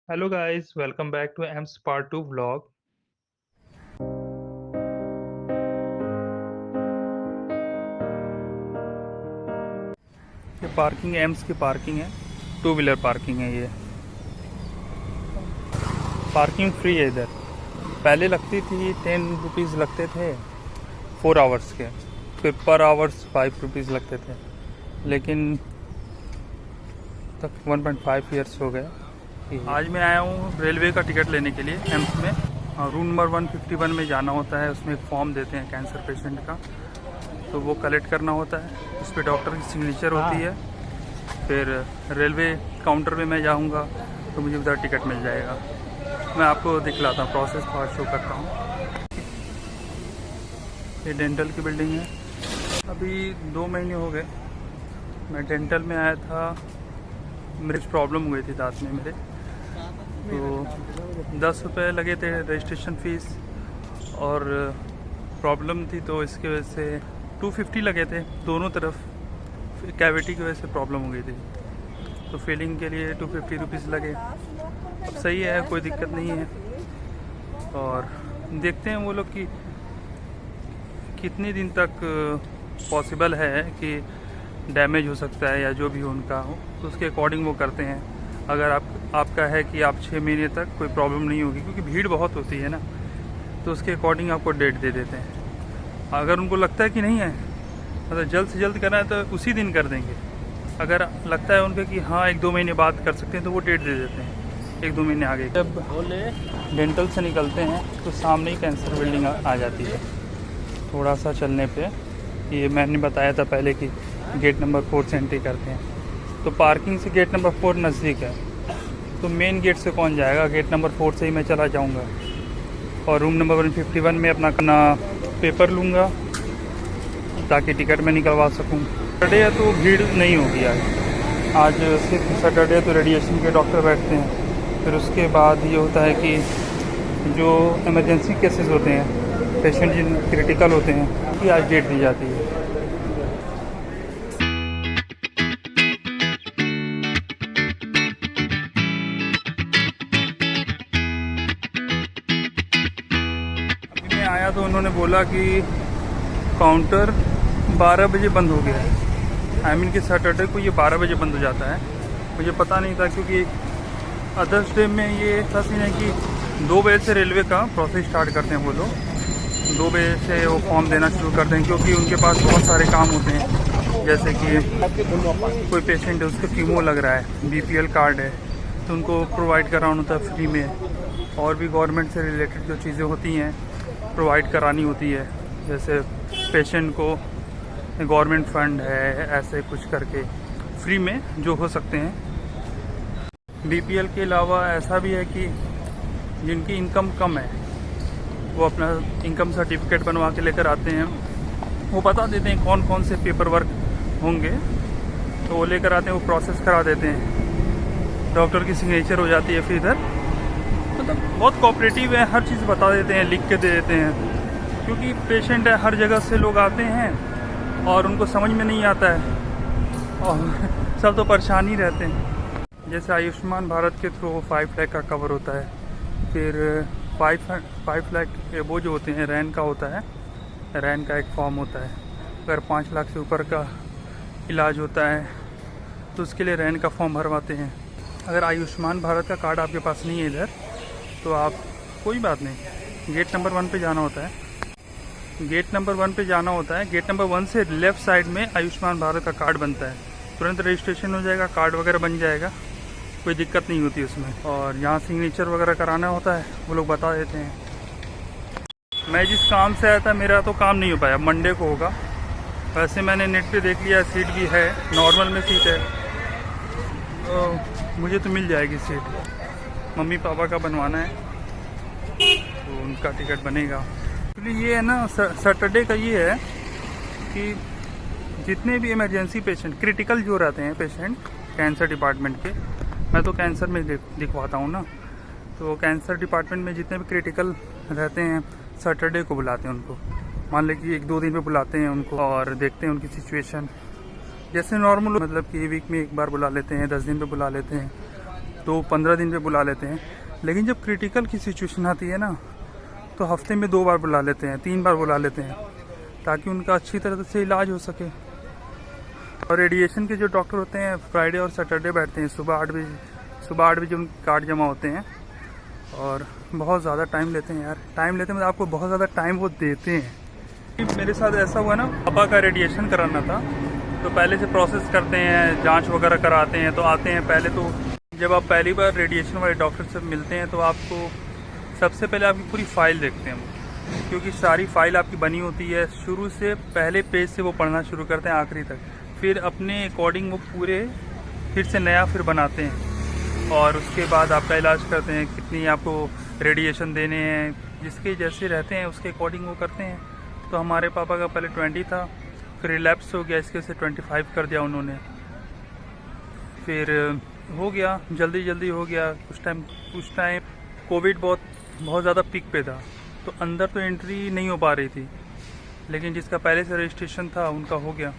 Hello guys, welcome back to M's Part 2 vlog. ये parking AIIMS की parking है, two wheeler parking है ये। पार्किंग फ्री है इधर। पहले लगती थी 10 रुपीज़ लगते थे 4 आवर्स के, फिर पर आवर्स 5 रुपीज़ लगते थे, लेकिन तक 1.5 ईयर्स हो गए। आज मैं आया हूँ रेलवे का टिकट लेने के लिए एम्स में। रूम नंबर 151 में जाना होता है। उसमें एक फॉर्म देते हैं कैंसर पेशेंट का, तो वो कलेक्ट करना होता है। उस पर डॉक्टर की सिग्नेचर होती है। फिर रेलवे काउंटर पे मैं जाऊंगा तो मुझे उधर टिकट मिल जाएगा। मैं आपको दिखलाता हूँ, प्रोसेस थोड़ा शो करता हूँ। ये डेंटल की बिल्डिंग है। अभी 2 महीने हो गए मैं डेंटल में आया था। मेरी कुछ प्रॉब्लम हो गई थी दांत में मेरे, तो 10 रुपये लगे थे रजिस्ट्रेशन फ़ीस, और प्रॉब्लम थी तो इसकी वजह से 250 लगे थे दोनों तरफ। कैविटी की वजह से प्रॉब्लम हो गई थी, तो फिलिंग के लिए 250 रुपीज़ लगे। अब सही है, कोई दिक्कत नहीं है। और देखते हैं वो लोग कि कितने दिन तक पॉसिबल है कि डैमेज हो सकता है या जो भी हो उनका हो, तो उसके अकॉर्डिंग वो करते हैं। अगर आपका है कि आप 6 महीने तक कोई प्रॉब्लम नहीं होगी, क्योंकि भीड़ बहुत होती है ना, तो उसके अकॉर्डिंग आपको डेट दे देते हैं। अगर उनको लगता है कि नहीं है, मतलब जल्द से जल्द करना है, तो उसी दिन कर देंगे। अगर लगता है उनको कि हाँ 1-2 महीने बाद कर सकते हैं, तो वो डेट दे देते हैं 1-2 महीने आगे। जब डेंटल से निकलते हैं तो सामने ही कैंसर बिल्डिंग आ जाती है। थोड़ा सा चलने पे ये मैंने बताया था पहले कि गेट नंबर 4 से एंट्री करते हैं, तो पार्किंग से गेट नंबर 4 नज़दीक है। तो मेन गेट से कौन जाएगा, गेट नंबर 4 से ही मैं चला जाऊंगा। और रूम नंबर 151 में अपना पेपर लूँगा ताकि टिकट में निकलवा सकूँ। सैटरडे है तो भीड़ नहीं होगी आज सिर्फ सैटरडे तो रेडिएशन के डॉक्टर बैठते हैं। फिर उसके बाद ये होता है कि जो इमरजेंसी केसेस होते हैं, पेशेंट जिन क्रिटिकल होते हैं, उनकी आज डेट दी जाती है। अभी मैं आया तो उन्होंने बोला कि काउंटर 12 बजे बंद हो गया है। आई मीन कि सैटरडे को ये 12 बजे बंद हो जाता है। मुझे पता नहीं था, क्योंकि अदर्स डे में ये ऐसा सीन है कि 2 बजे से रेलवे का प्रोसेस स्टार्ट करते हैं वो लोग। 2 बजे से वो फॉर्म देना शुरू करते हैं, क्योंकि उनके पास बहुत सारे काम होते हैं। जैसे कि कोई पेशेंट है, उसको कीमो लग रहा है, BPL कार्ड है, तो उनको प्रोवाइड कराना होता है फ्री में। और भी गवर्नमेंट से रिलेटेड जो चीज़ें होती हैं प्रोवाइड करानी होती है, जैसे पेशेंट को गवर्नमेंट फंड है, ऐसे कुछ करके फ्री में जो हो सकते हैं। BPL के अलावा ऐसा भी है कि जिनकी इनकम कम है वो अपना इनकम सर्टिफिकेट बनवा के लेकर आते हैं। वो बता देते हैं कौन कौन से पेपर वर्क होंगे, तो वो लेकर आते हैं, वो प्रोसेस करा देते हैं। डॉक्टर की सिग्नेचर हो जाती है। फिर इधर मतलब बहुत कोऑपरेटिव है, हर चीज़ बता देते हैं, लिख के दे देते हैं। क्योंकि पेशेंट है, हर जगह से लोग आते हैं और उनको समझ में नहीं आता है, और सब तो परेशान ही रहते हैं। जैसे आयुष्मान भारत के थ्रू 5 लाख का कवर होता है। फिर 5 लाख वो जो होते हैं रैन का होता है, रैन का एक फॉर्म होता है। अगर 5 लाख से ऊपर का इलाज होता है तो उसके लिए रैन का फॉर्म भरवाते हैं। अगर आयुष्मान भारत का कार्ड आपके पास नहीं है इधर, तो आप कोई बात नहीं, गेट नंबर 1 पे जाना होता है। गेट नंबर 1 पे जाना होता है। गेट नंबर 1 से लेफ़्ट साइड में आयुष्मान भारत का कार्ड बनता है। तुरंत रजिस्ट्रेशन हो जाएगा, कार्ड वगैरह बन जाएगा, कोई दिक्कत नहीं होती उसमें। और यहाँ सिग्नेचर वगैरह कराना होता है, वो लोग बता देते हैं। मैं जिस काम से आया था, मेरा तो काम नहीं हो पाया, मंडे को होगा। वैसे मैंने नेट पे देख लिया, सीट भी है, नॉर्मल में सीट है, तो मुझे तो मिल जाएगी सीट। मम्मी पापा का बनवाना है तो उनका टिकट बनेगा। ये है ना, सैटरडे का ये है कि जितने भी इमरजेंसी पेशेंट, क्रिटिकल जो रहते हैं पेशेंट कैंसर डिपार्टमेंट के, मैं तो कैंसर में दिखवाता हूँ ना, तो कैंसर डिपार्टमेंट में जितने भी क्रिटिकल रहते हैं सैटरडे को बुलाते हैं उनको। मान लें कि 1-2 दिन पे बुलाते हैं उनको और देखते हैं उनकी सिचुएशन। जैसे नॉर्मल मतलब कि वीक में एक बार बुला लेते हैं, 10 दिन पे बुला लेते हैं, तो 15 दिन पे बुला लेते हैं। लेकिन जब क्रिटिकल की सिचुएशन आती है ना, तो हफ्ते में 2 बार बुला लेते हैं, 3 बार बुला लेते हैं, ताकि उनका अच्छी तरह से इलाज हो सके। और रेडिएशन के जो डॉक्टर होते हैं फ्राइडे और सैटरडे बैठते हैं, सुबह 8 बजे उनके कार्ड जमा होते हैं। और बहुत ज़्यादा टाइम लेते हैं यार, टाइम लेते हैं मतलब आपको बहुत ज़्यादा टाइम वो देते हैं। मेरे साथ ऐसा हुआ ना, पापा का रेडिएशन कराना था, तो पहले से प्रोसेस करते हैं, जांच वगैरह कराते हैं, तो आते हैं। पहले तो जब आप पहली बार रेडिएशन वाले डॉक्टर से मिलते हैं तो आपको सबसे पहले आपकी पूरी फाइल देखते हैं वो, क्योंकि सारी फाइल आपकी बनी होती है, शुरू से पहले पेज से वो पढ़ना शुरू करते हैं आखिरी तक। फिर अपने अकॉर्डिंग वो पूरे फिर से नया फिर बनाते हैं, और उसके बाद आपका इलाज करते हैं, कितनी आपको रेडिएशन देने हैं, जिसके जैसे रहते हैं उसके अकॉर्डिंग वो करते हैं। तो हमारे पापा का पहले 20 था, फिर रिलैप्स हो गया, इसके से 25 कर दिया उन्होंने। फिर हो गया, जल्दी हो गया। कुछ टाइम कोविड बहुत ज़्यादा पीक पे था, तो अंदर तो एंट्री नहीं हो पा रही थी, लेकिन जिसका पहले से रजिस्ट्रेशन था उनका हो गया।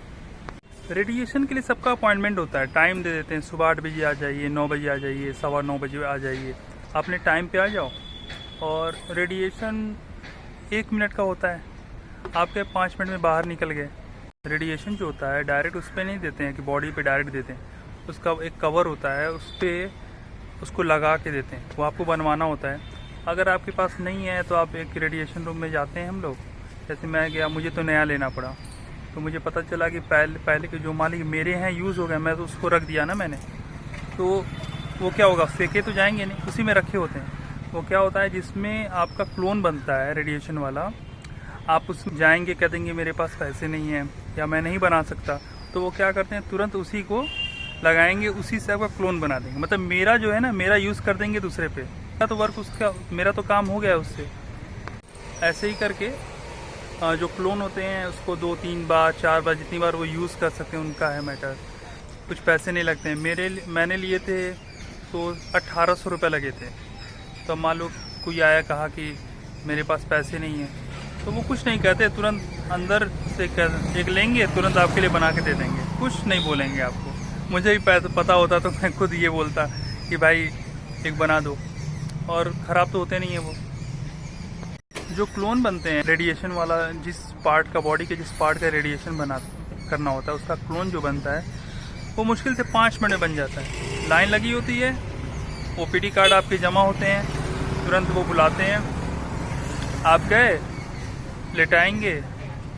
रेडिएशन के लिए सबका अपॉइंटमेंट होता है, टाइम दे देते हैं, सुबह 8 बजे आ जाइए, 9 बजे आ जाइए, 9:15 बजे आ जाइए, अपने टाइम पे आ जाओ। और रेडिएशन 1 मिनट का होता है, आपके 5 मिनट में बाहर निकल गए। रेडिएशन जो होता है डायरेक्ट उस पर नहीं देते हैं कि बॉडी पे डायरेक्ट देते हैं, उसका एक कवर होता है, उस पर उसको लगा के देते हैं, वो आपको बनवाना होता है। अगर आपके पास नहीं है तो आप एक रेडिएशन रूम में जाते हैं हम लोग, जैसे मैं गया, मुझे तो नया लेना पड़ा, तो मुझे पता चला कि पहले के जो मालिक मेरे हैं यूज़ हो गए, मैं तो उसको रख दिया ना मैंने, तो वो क्या होगा, फेंके तो जाएंगे नहीं, उसी में रखे होते हैं। वो क्या होता है, जिसमें आपका क्लोन बनता है रेडिएशन वाला, आप उसमें जाएंगे, कह देंगे मेरे पास पैसे नहीं हैं या मैं नहीं बना सकता, तो वो क्या करते हैं, तुरंत उसी को लगाएंगे, उसी से आपका क्लोन बना देंगे। मतलब मेरा जो है ना, मेरा यूज़ कर देंगे दूसरे पे, तो वर्क उसका, मेरा तो काम हो गया उससे। ऐसे ही करके जो क्लोन होते हैं उसको 2-3 बार 4 बार जितनी बार वो यूज़ कर सकते हैं, उनका है मैटर। कुछ पैसे नहीं लगते हैं। मैंने लिए थे तो 1800 रुपये लगे थे। तो मान लो कोई आया, कहा कि मेरे पास पैसे नहीं हैं, तो वो कुछ नहीं कहते, तुरंत अंदर से एक लेंगे, तुरंत आपके लिए बना के दे देंगे, कुछ नहीं बोलेंगे आपको। मुझे भी पता होता तो मैं खुद ये बोलता कि भाई एक बना दो, और ख़राब तो होते नहीं है वो। जो क्लोन बनते हैं रेडिएशन वाला, जिस पार्ट का, बॉडी के जिस पार्ट का रेडिएशन करना होता है, उसका क्लोन जो बनता है वो मुश्किल से 5 मिनट में बन जाता है। लाइन लगी होती है, OPD कार्ड आपके जमा होते हैं, तुरंत वो बुलाते हैं, आप गए, लेटाएंगे,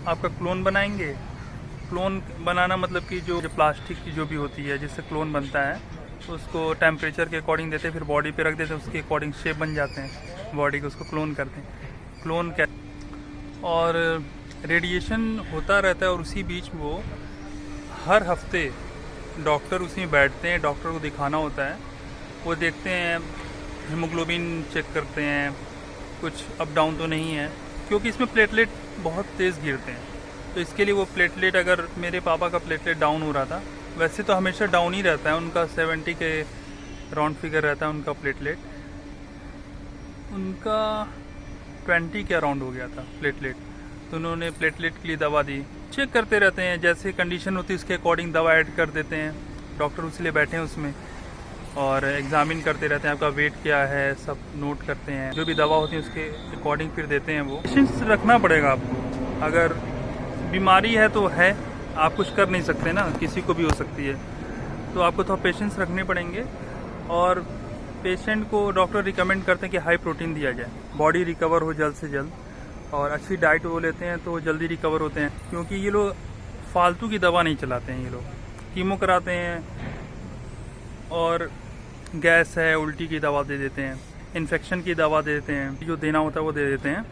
आपका क्लोन बनाएंगे। क्लोन बनाना मतलब कि जो प्लास्टिक की जो भी होती है जिससे क्लोन बनता है, उसको टेम्परेचर के अकॉर्डिंग देते हैं, फिर बॉडी पे रख देते हैं, उसके अकॉर्डिंग शेप बन जाते हैं बॉडी को, उसको क्लोन करते हैं। क्लोन क्या, और रेडिएशन होता रहता है, और उसी बीच वो हर हफ्ते डॉक्टर उसी में बैठते हैं, डॉक्टर को दिखाना होता है, वो देखते हैं, हीमोग्लोबिन चेक करते हैं, कुछ अप डाउन तो नहीं है, क्योंकि इसमें प्लेटलेट बहुत तेज़ गिरते हैं। तो इसके लिए वो प्लेटलेट, अगर मेरे पापा का प्लेटलेट डाउन हो रहा था, वैसे तो हमेशा डाउन ही रहता है, उनका 70 के राउंड फिगर रहता है उनका प्लेटलेट, उनका 20 के अराउंड हो गया था प्लेटलेट। तो उन्होंने प्लेटलेट के लिए दवा दी, चेक करते रहते हैं, जैसे कंडीशन होती है उसके अकॉर्डिंग दवा ऐड कर देते हैं, डॉक्टर उसलिए बैठे हैं उसमें, और एग्जामिन करते रहते हैं, आपका वेट क्या है, सब नोट करते हैं, जो भी दवा होती है उसके अकॉर्डिंग फिर देते हैं। वो पेशेंस रखना पड़ेगा आपको, अगर बीमारी है तो है, आप कुछ कर नहीं सकते ना, किसी को भी हो सकती है, तो आपको थोड़ा पेशेंस रखने पड़ेंगे। और पेशेंट को डॉक्टर रिकमेंड करते हैं कि हाई प्रोटीन दिया जाए, बॉडी रिकवर हो जल्द से जल्द, और अच्छी डाइट वो लेते हैं तो जल्दी रिकवर होते हैं। क्योंकि ये लोग फालतू की दवा नहीं चलाते हैं, ये लोग कीमो कराते हैं, और गैस है, उल्टी की दवा दे देते हैं, इन्फेक्शन की दवा दे देते हैं, जो देना होता है वो दे देते हैं।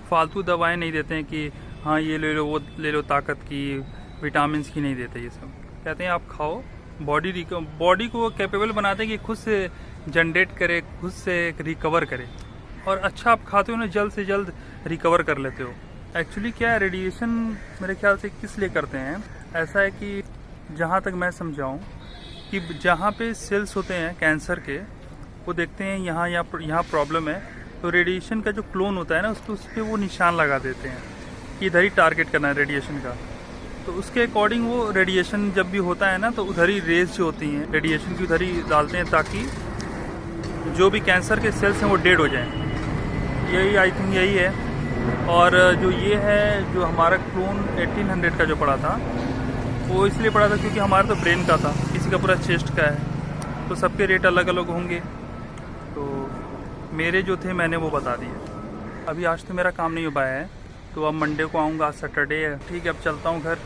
फालतू दवाएं नहीं देते हैं कि हाँ ये ले लो, वो ले लो, ताकत की, विटामिन की नहीं देते। ये सब कहते हैं आप खाओ, बॉडी को कैपेबल बनाते हैं कि खुद से जनरेट करे, खुद से रिकवर करे, और अच्छा आप खाते हो ना, जल्द से जल्द रिकवर कर लेते हो। एक्चुअली क्या है, रेडिएशन मेरे ख्याल से किस लिए करते हैं, ऐसा है कि जहाँ तक मैं समझाऊँ कि जहाँ पे सेल्स होते हैं कैंसर के, वो देखते हैं यहाँ प्रॉब्लम है, तो रेडिएशन का जो क्लोन होता है ना, उसको उस पर वो निशान लगा देते हैं कि इधर ही टारगेट करना है रेडिएशन का। तो उसके अकॉर्डिंग वो रेडिएशन जब भी होता है ना, तो उधर ही रेज जो होती हैं रेडिएशन की उधर ही डालते हैं, ताकि जो भी कैंसर के सेल्स हैं वो डेड हो जाएं। यही आई थिंक यही है। और जो ये है, जो हमारा क्लोन 1800 का जो पड़ा था, वो इसलिए पड़ा था क्योंकि हमारा तो ब्रेन का था, किसी का पूरा चेस्ट का है, तो सबके रेट अलग अलग होंगे। तो मेरे जो थे मैंने वो बता दिए। अभी आज तो मेरा काम नहीं हो पाया है, तो अब मंडे को आऊँगा। आज सैटरडे है। ठीक है, अब चलता हूँ घर।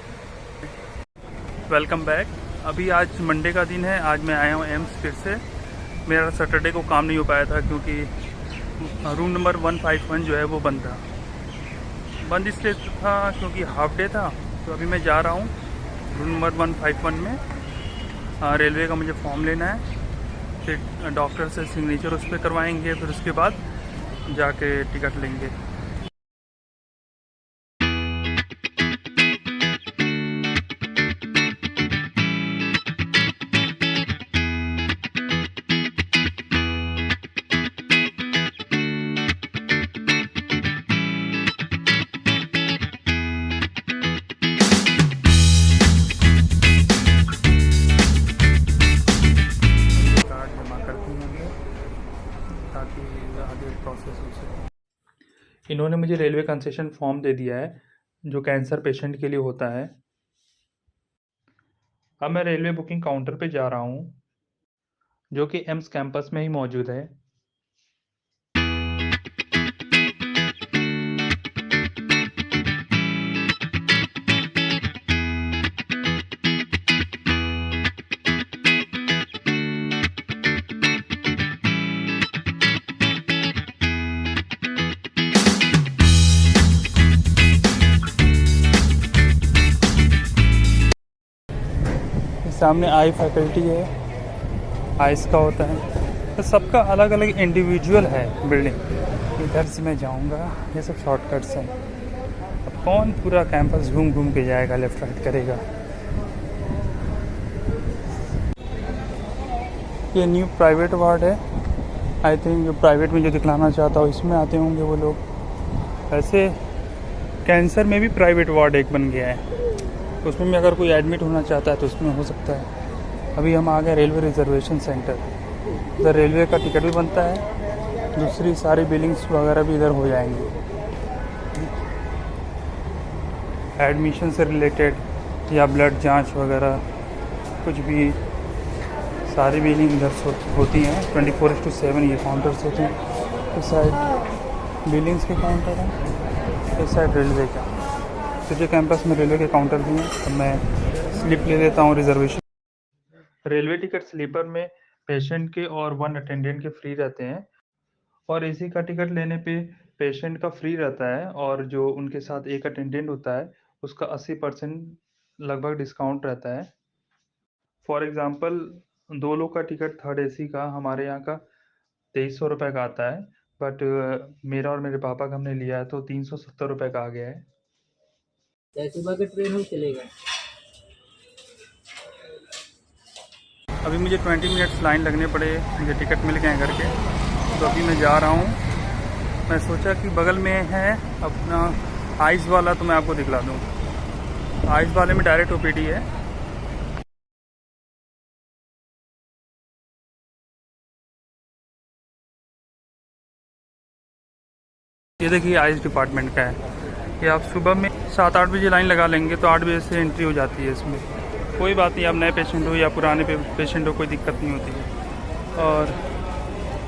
Welcome back. अभी आज मंडे का दिन है। आज मैं आया हूँ एम्स फिर से। मेरा सैटरडे को काम नहीं हो पाया था क्योंकि रूम नंबर 151 जो है वो बंद था। बंद इसलिए था क्योंकि हाफ डे था। तो अभी मैं जा रहा हूँ रूम नंबर 151 में। रेलवे का मुझे फॉर्म लेना है, फिर डॉक्टर से सिग्नेचर उस पर करवाएंगे, फिर उसके बाद जाके टिकट लेंगे। ताकि आगे प्रोसेस हो सके। इन्होंने मुझे रेलवे कंसेशन फॉर्म दे दिया है जो कैंसर पेशेंट के लिए होता है। अब मैं रेलवे बुकिंग काउंटर पे जा रहा हूँ जो कि एम्स कैंपस में ही मौजूद है। सामने आई फैकल्टी है, आइस का होता है, तो सबका अलग अलग इंडिविजुअल है बिल्डिंग। इधर से मैं जाऊंगा, ये सब शॉर्टकट्स हैं। अब कौन पूरा कैंपस घूम घूम के जाएगा, लेफ्ट राइट करेगा। ये न्यू प्राइवेट वार्ड है। आई थिंक जो प्राइवेट में जो दिखलाना चाहता हो इसमें आते होंगे वो लोग। ऐसे कैंसर में भी प्राइवेट वार्ड एक बन गया है, उसमें भी अगर कोई एडमिट होना चाहता है तो उसमें हो सकता है। अभी हम आ गए रेलवे रिजर्वेशन सेंटर। इधर रेलवे का टिकट भी बनता है, दूसरी सारी बिलिंग्स वगैरह भी इधर हो जाएंगी। एडमिशन से रिलेटेड या ब्लड जांच वगैरह कुछ भी, सारी बिलिंग इधर होती हैं। 24/7 ये काउंटर्स होते हैं। इस साइड बिलिंग्स के काउंटर हैं, इस साइड रेलवे का। तुझे कैंपस में रेलवे के काउंटर भी हैं। अब मैं स्लिप ले लेता हूँ रिजर्वेशन। रेलवे टिकट स्लीपर में पेशेंट के और 1 अटेंडेंट के फ्री रहते हैं, और एसी का टिकट लेने पे पेशेंट का फ्री रहता है, और जो उनके साथ एक अटेंडेंट होता है उसका 80% लगभग डिस्काउंट रहता है। फॉर एग्ज़ाम्पल 2 लोग का टिकट थर्ड एसी का हमारे यहाँ का 2300 रुपये का आता है, बट मेरा और मेरे पापा का हमने लिया है तो 370 रुपये का आ गया है। सुबह के ट्रेन में चलेगा। अभी मुझे 20 मिनट्स लाइन लगने पड़े, मुझे टिकट मिल गए हैं घर के। तो अभी मैं जा रहा हूँ। मैं सोचा कि बगल में है अपना आइस वाला, तो मैं आपको दिखला दूँ। आइस वाले में डायरेक्ट ओपीडी है। ये देखिए आइस डिपार्टमेंट का है। ये आप सुबह में 7-8 बजे लाइन लगा लेंगे तो 8 बजे से एंट्री हो जाती है इसमें। कोई बात नहीं, आप नए पेशेंट हो या पुराने पेशेंट हो, कोई दिक्कत नहीं होती है, और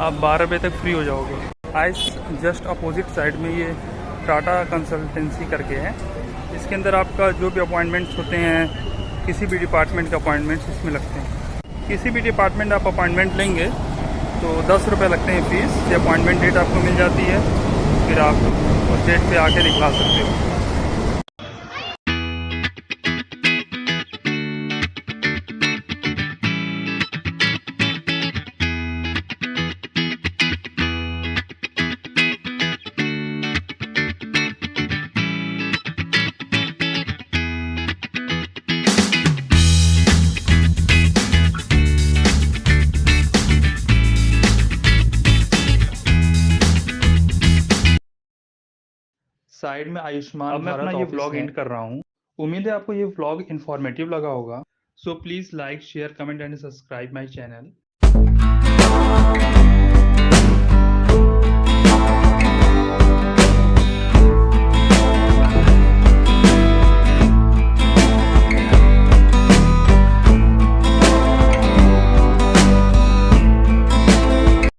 आप 12 बजे तक फ्री हो जाओगे। आइस जस्ट अपोजिट साइड में ये टाटा कंसल्टेंसी करके है। इसके अंदर आपका जो भी अपॉइंटमेंट्स होते हैं, किसी भी डिपार्टमेंट के अपॉइंटमेंट्स इसमें लगते हैं। किसी भी डिपार्टमेंट आप अपॉइंटमेंट लेंगे तो 10 रुपये लगते हैं फ़ीस। ये अपॉइंटमेंट डेट आपको मिल जाती है, फिर आप उस डेट पे आके दिखला सकते हो। साइड में आयुष्मान भारत। मैं अपना ये व्लॉग एंड कर रहा हूँ। उम्मीद है आपको ये व्लॉग इन्फॉर्मेटिव लगा होगा। So please like, share, comment and subscribe my channel.